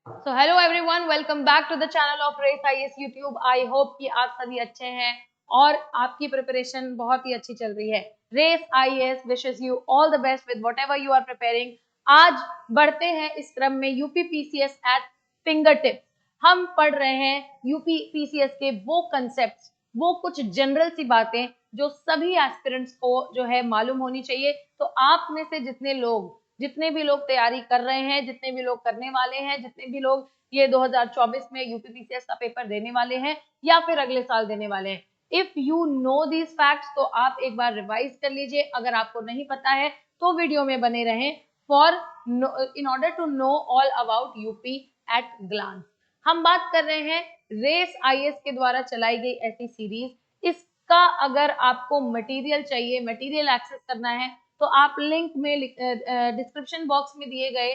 So hello everyone, welcome back to the channel of race IAS YouTube. I hope कि आप सभी अच्छे हैं और आपकी प्रिपरेशन बहुत ही अच्छी चल रही है। Race IAS wishes you all the best with whatever you are preparing. आज बढ़ते हैं इस क्रम में UP PCS at fingertip. हम पढ़ रहे हैं यूपी पीसीएस के वो कंसेप्ट, वो कुछ जनरल सी बातें जो सभी एस्पिरेंट्स को जो है मालूम होनी चाहिए। तो आप में से जितने भी लोग तैयारी कर रहे हैं, जितने भी लोग करने वाले हैं, जितने भी लोग ये 2024 में यूपी पीसीएस का पेपर देने वाले हैं या फिर अगले साल देने वाले हैं, if you know these facts तो आप एक बार रिवाइज कर लीजिए। अगर आपको नहीं पता है तो वीडियो में बने रहें for in order to know all about UP at glance. हम बात कर रहे हैं रेस आईएएस के द्वारा चलाई गई ऐसी सीरीज। इसका अगर आपको मटेरियल चाहिए, मटेरियल एक्सेस करना है, तो आप लिंक में डिस्क्रिप्शन बॉक्स में दिए गए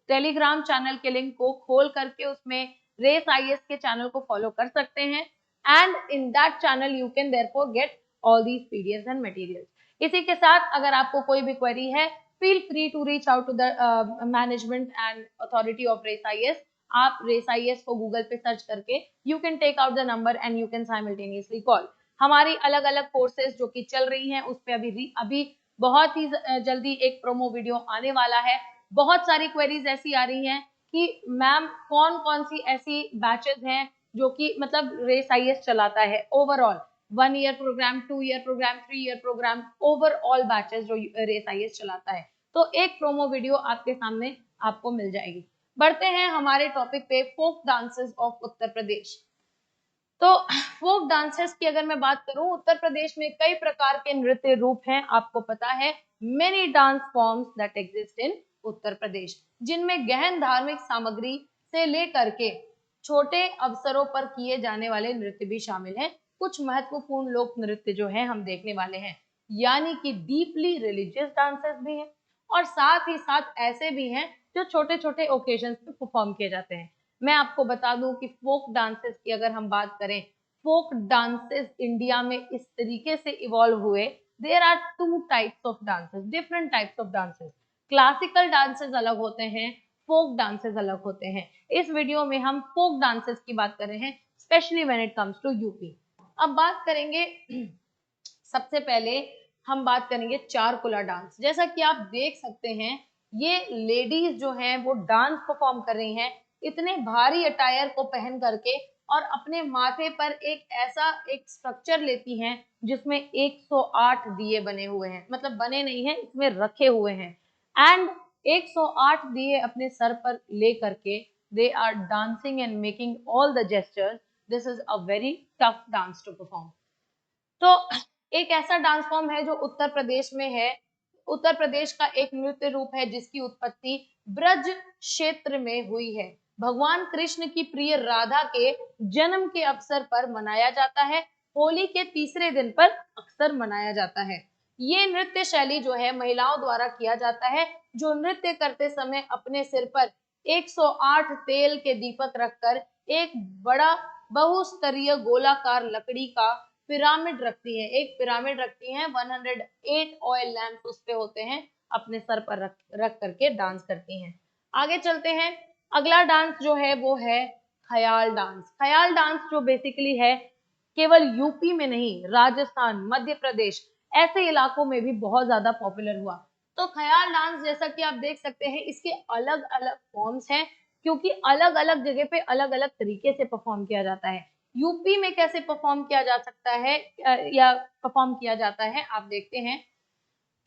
टेलीग्राम चैनल के लिंक को खोल करके उसमें रेस आईएएस के चैनल को फॉलो कर सकते हैं and in that channel you can therefore get all these PDF and materials. इसी के साथ अगर आपको कोई भी क्वेरी है, feel free to reach out to the management and authority of race IAS. आप रेस आईएएस को गूगल पे सर्च करके you can take out the number and you can simultaneously call. हमारी अलग अलग कोर्सेज जो कि चल रही हैं उस पर अभी बहुत ही जल्दी एक प्रोमो वीडियो आने वाला है। बहुत सारी क्वेरीज ऐसी आ रही हैं कि मैम कौन कौन सी ऐसी बैचेस हैं जो कि मतलब रेस आईएएस चलाता है overall, 1 year programme, 2 year programme, 3 year programme, overall batches जो रेस आईएएस चलाता है। तो एक प्रोमो वीडियो आपके सामने आपको मिल जाएगी। बढ़ते हैं हमारे टॉपिक पे, folk dances of Uttar Pradesh. तो फोक डांसेस की अगर मैं बात करूं, उत्तर प्रदेश में कई प्रकार के नृत्य रूप हैं, आपको पता है। Many dance forms that exist in Uttar Pradesh, जिनमें गहन धार्मिक सामग्री से लेकर के छोटे अवसरों पर किए जाने वाले नृत्य भी शामिल हैं। कुछ महत्वपूर्ण लोक नृत्य जो है हम देखने वाले हैं, यानी कि डीपली रिलीजियस डांसेस भी हैं और साथ ही साथ ऐसे भी हैं जो छोटे छोटे ओकेजन्स पे परफॉर्म किए जाते हैं। मैं आपको बता दूं कि फोक डांसेस की अगर हम बात करें, फोक डांसेस इंडिया में इस तरीके से इवॉल्व हुए। There are two types of dances, different types of dances. Classical dances अलग होते हैं, फोक डांसेस अलग होते हैं। इस वीडियो में हम फोक डांसेस की बात कर रहे हैं, specially when it comes to UP. अब बात करेंगे सबसे पहले हम बात करेंगे चारकुला डांस। जैसा कि आप देख सकते हैं, ये लेडीज जो हैं वो डांस परफॉर्म कर रही हैं इतने भारी अटायर को पहन करके, और अपने माथे पर एक स्ट्रक्चर लेती हैं जिसमें 108 दिए बने हुए हैं, मतलब बने नहीं हैं, इसमें रखे हुए हैं। एंड 108 दिए अपने सर पर ले करके they are dancing and making all the gestures. This is a very tough dance to perform. तो एक ऐसा डांस फॉर्म है जो उत्तर प्रदेश में है। उत्तर प्रदेश का एक नृत्य रूप है जिसकी उत्पत्ति ब्रज क्षेत्र में हुई है। भगवान कृष्ण की प्रिय राधा के जन्म के अवसर पर मनाया जाता है। होली के तीसरे दिन पर अक्सर मनाया जाता है। ये नृत्य शैली जो है महिलाओं द्वारा किया जाता है, जो नृत्य करते समय अपने सिर पर 108 तेल के दीपक रखकर एक बड़ा बहुस्तरीय गोलाकार लकड़ी का पिरामिड रखती है। एक पिरामिड रखती हैं, 108 ऑयल लैंप उस पे होते हैं, अपने सर पर रख करके डांस करती हैं। आगे चलते हैं। अगला डांस जो है वो है ख्याल डांस। ख्याल डांस जो बेसिकली है केवल यूपी में नहीं, राजस्थान, मध्य प्रदेश ऐसे इलाकों में भी बहुत ज्यादा पॉपुलर हुआ। तो ख्याल डांस जैसा कि आप देख सकते हैं, इसके अलग अलग फॉर्म्स हैं, क्योंकि अलग अलग जगह पे अलग अलग तरीके से परफॉर्म किया जाता है। यूपी में कैसे परफॉर्म किया जा सकता है या परफॉर्म किया जाता है, आप देखते हैं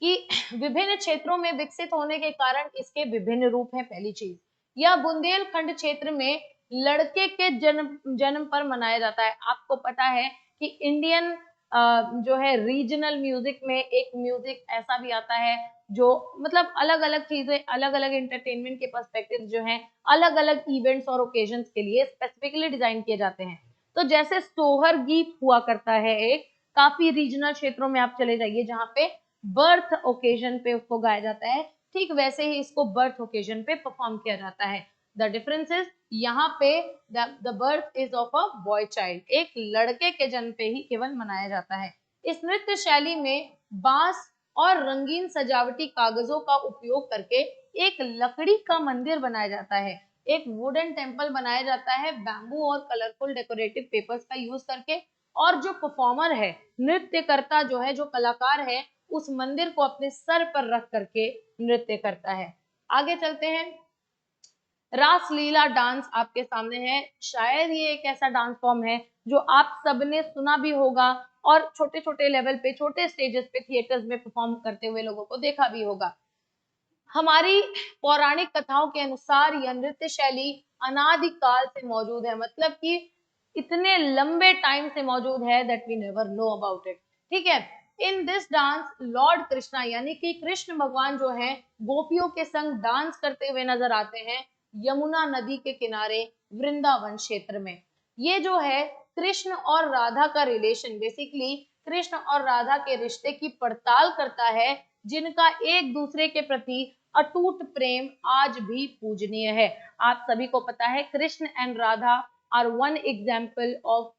कि विभिन्न क्षेत्रों में विकसित होने के कारण इसके विभिन्न रूप हैं। पहली चीज, यह बुंदेलखंड क्षेत्र में लड़के के जन्म पर मनाया जाता है। आपको पता है कि इंडियन जो है रीजनल म्यूजिक में एक म्यूजिक ऐसा भी आता है जो मतलब अलग अलग चीजें, अलग अलग एंटरटेनमेंट के पर्सपेक्टिव जो हैं अलग अलग इवेंट्स और ओकेजन्स के लिए स्पेसिफिकली डिजाइन किए जाते हैं। तो जैसे सोहर गीत हुआ करता है एक, काफी रीजनल क्षेत्रों में आप चले जाइए जहाँ पे बर्थ ओकेजन पे उसको गाया जाता है, ठीक वैसे ही इसको बर्थ ओकेजन पे परफॉर्म किया जाता है। द डिफरेंस इज, यहाँ पे the birth is of a boy child, एक लड़के के जन्म पे ही केवल मनाया जाता है। इस नृत्य शैली में बांस और रंगीन सजावटी कागजों का उपयोग करके एक लकड़ी का मंदिर बनाया जाता है। एक वुडन टेम्पल बनाया जाता है बैम्बू और कलरफुल डेकोरेटिव पेपर्स का यूज करके, और जो परफॉर्मर है, नृत्यकर्ता जो है, जो कलाकार है, उस मंदिर को अपने सर पर रख करके नृत्य करता है। आगे चलते हैं। रासलीला डांस आपके सामने है। शायद ये एक ऐसा डांस फॉर्म है जो आप सबने सुना भी होगा और छोटे छोटे लेवल पे, छोटे स्टेजेस पे, थिएटर्स में परफॉर्म करते हुए लोगों को देखा भी होगा। हमारी पौराणिक कथाओं के अनुसार यह नृत्य शैली अनादिकाल से मौजूद है, मतलब कि इतने लंबे टाइम से मौजूद है that we never know about it. ठीक है। In this dance lord Krishna यानी कि कृष्ण भगवान जो है गोपियों के संग डांस करते हुए नजर आते हैं यमुना नदी के किनारे वृंदावन क्षेत्र में। ये जो है कृष्ण और राधा का रिलेशन, बेसिकली कृष्ण और राधा के रिश्ते की पड़ताल करता है, जिनका एक दूसरे के प्रति अटूट प्रेम आज भी पूजनीय है। आप सभी को पता है Krishna and Radha are one example of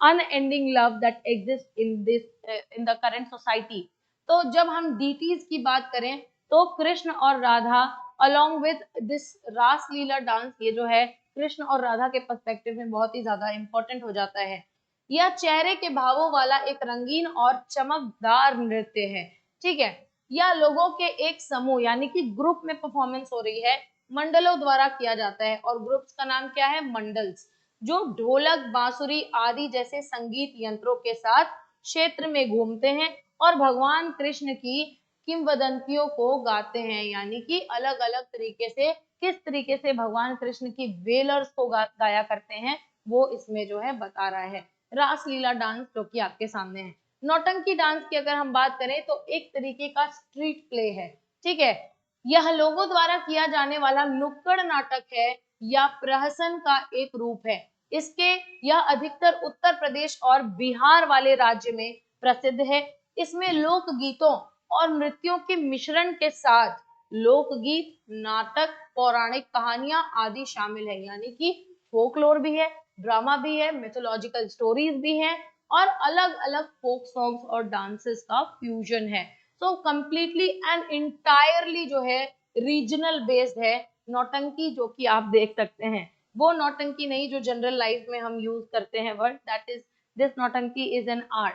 unending love that exist in the current society. तो जब हम डीटीज की बात करें तो कृष्ण और Radha along with this Raslila dance, ये जो है कृष्ण और राधा के पर्सपेक्टिव में बहुत ही ज्यादा इंपॉर्टेंट हो जाता है। यह चेहरे के भावों वाला एक रंगीन और चमकदार नृत्य है। ठीक है। या लोगों के एक समूह यानी कि ग्रुप में परफॉर्मेंस हो रही है, मंडलों द्वारा किया जाता है, और ग्रुप्स का नाम क्या है? मंडल्स, जो ढोलक, बांसुरी आदि जैसे संगीत यंत्रों के साथ क्षेत्र में घूमते हैं और भगवान कृष्ण की किंवदंतियों को गाते हैं, यानी कि अलग अलग तरीके से किस तरीके से भगवान कृष्ण की वेलर्स को गाया करते हैं, वो इसमें जो है बता रहा है। रासलीला डांस जो कि आपके सामने है। नौटंकी डांस की अगर हम बात करें तो एक तरीके का स्ट्रीट प्ले है। ठीक है। यह लोगों द्वारा किया जाने वाला नुक्कड़ नाटक है या प्रहसन का एक रूप है। इसके यह अधिकतर उत्तर प्रदेश और बिहार वाले राज्य में प्रसिद्ध है। इसमें लोक गीतों और नृत्यों के मिश्रण के साथ लोकगीत, नाटक, पौराणिक कहानियां आदि शामिल है, यानी कि फोकलोर भी है, ड्रामा भी है, मिथोलॉजिकल स्टोरीज भी हैं, और अलग अलग फोक सॉन्ग्स और डांसेस का फ्यूजन है। सो कंप्लीटली एंड इंटायरली जो है रीजनल बेस्ड है नौटंकी, जो कि आप देख सकते हैं। वो नौटंकी नहीं जो जनरल लाइफ में हम यूज करते हैं वर्ड, दैट इज दिस नौटंकी इज एन आर्ट।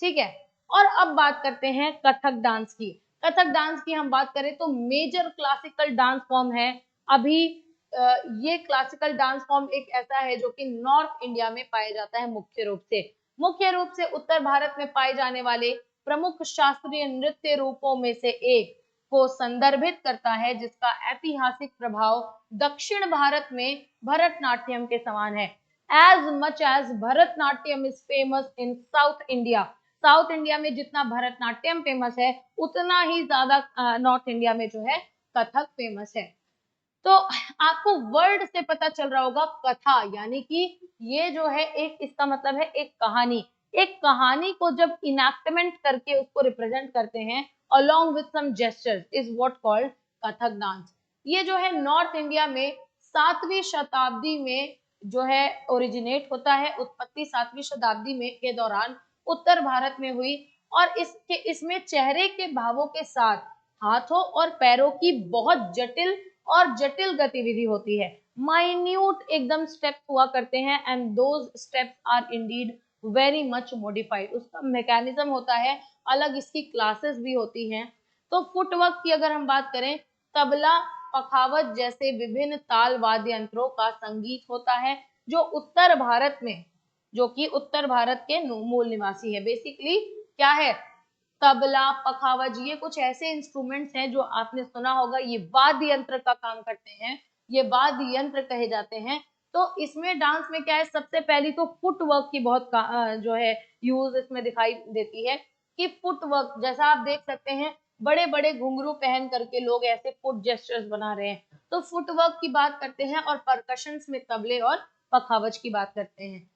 ठीक है। और अब बात करते हैं कथक डांस की। कथक डांस की हम बात करें तो मेजर क्लासिकल डांस फॉर्म है। अभी ये क्लासिकल डांस फॉर्म एक ऐसा है जो कि नॉर्थ इंडिया में पाया जाता है मुख्य रूप से उत्तर भारत में पाए जाने वाले प्रमुख शास्त्रीय नृत्य रूपों में से एक को संदर्भित करता है, जिसका ऐतिहासिक प्रभाव दक्षिण भारत में भरतनाट्यम के समान है। As much as Bharatanatyam is famous in south India में जितना भरतनाट्यम फेमस है, उतना ही ज्यादा नॉर्थ इंडिया में जो है कथक फेमस है। तो आपको वर्ड से पता चल रहा होगा कथा, यानी कि ये जो है एक, इसका मतलब है एक कहानी को जब इनैक्टमेंट करके उसको रिप्रेजेंट करते हैं along with some gestures is what called Kathak dance. ये जो है नॉर्थ इंडिया में 7वीं शताब्दी में जो है ओरिजिनेट होता है। उत्पत्ति 7वीं शताब्दी में के दौरान उत्तर भारत में हुई, और इसमें चेहरे के भावों के साथ हाथों और पैरों की बहुत जटिल गतिविधि होती है। माइन्यूट एकदम स्टेप्स हुआ करते हैं, and those steps are indeed very much modified. उसका मैकेनिज्म होता है अलग, इसकी क्लासेस भी होती हैं। तो फुटवर्क की अगर हम बात करें, तबला, पखावज जैसे विभिन्न ताल वाद्य यंत्रों का संगीत होता है, जो उत्तर भारत में, जो कि उत्तर भारत के मूल निवासी है। बेसिकली क्या है, तबला, पखावज, ये कुछ ऐसे इंस्ट्रूमेंट्स हैं जो आपने सुना होगा, ये वाद्य यंत्र का काम करते हैं, ये वाद्य यंत्र कहे जाते हैं। तो इसमें डांस में क्या है, सबसे पहली तो फुटवर्क की बहुत जो है यूज इसमें दिखाई देती है, कि फुटवर्क जैसा आप देख सकते हैं, बड़े बड़े घुंघरू पहन करके लोग ऐसे फुट जेस्चर्स बना रहे हैं, तो फुटवर्क की बात करते हैं, और परकशंस में तबले और पखावज की बात करते हैं।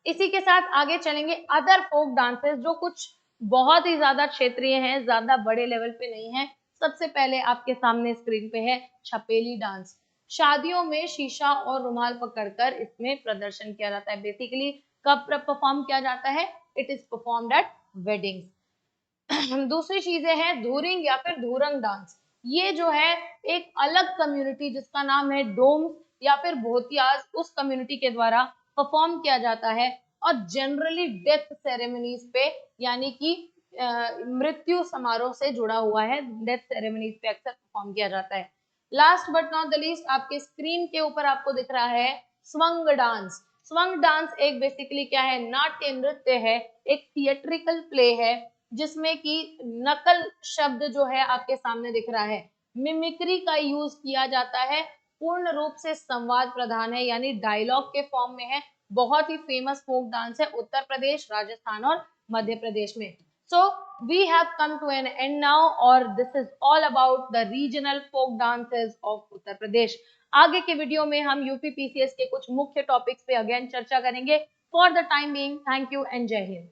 इसी के साथ आगे चलेंगे अदर फोक डांसेस, जो कुछ बहुत ही ज्यादा क्षेत्रीय हैं, ज्यादा बड़े लेवल पे नहीं है। सबसे पहले आपके सामने स्क्रीन पे है छपेली डांस। शादियों में शीशा और रुमाल पकड़कर इसमें प्रदर्शन किया जाता है। बेसिकली कब परफॉर्म किया जाता है? It is performed eight weddings. दूसरी चीजें हैं धूरिंग या फिर धूरंग डांस। ये जो है एक अलग कम्युनिटी जिसका नाम है डोम्स या फिर भोतियाज, उस कम्युनिटी के द्वारा परफॉर्म किया जाता है और जनरली डेथ सेरेमनीज पे यानी कि मृत्यु समारोह से जुड़ा हुआ है, डेथ सेरेमनीज पे अक्सर परफॉर्म किया जाता है। Last but not the least, आपके स्क्रीन के ऊपर आपको दिख रहा है स्वंग डांस। स्वंग डांस एक बेसिकली क्या है, नाट्य नृत्य है, एक थिएट्रिकल प्ले है जिसमें कि नकल शब्द जो है आपके सामने दिख रहा है, मिमिक्री का यूज किया जाता है, पूर्ण रूप से संवाद प्रधान है यानी डायलॉग के फॉर्म में है। बहुत ही फेमस फोक डांस है उत्तर प्रदेश, राजस्थान और मध्य प्रदेश में। So we have come to an end now, और this is all about the regional folk dances of Uttar Pradesh. आगे के वीडियो में हम यूपी पीसीएस के कुछ मुख्य टॉपिक्स पे अगेन चर्चा करेंगे। For the time being, thank you and जय हिंद।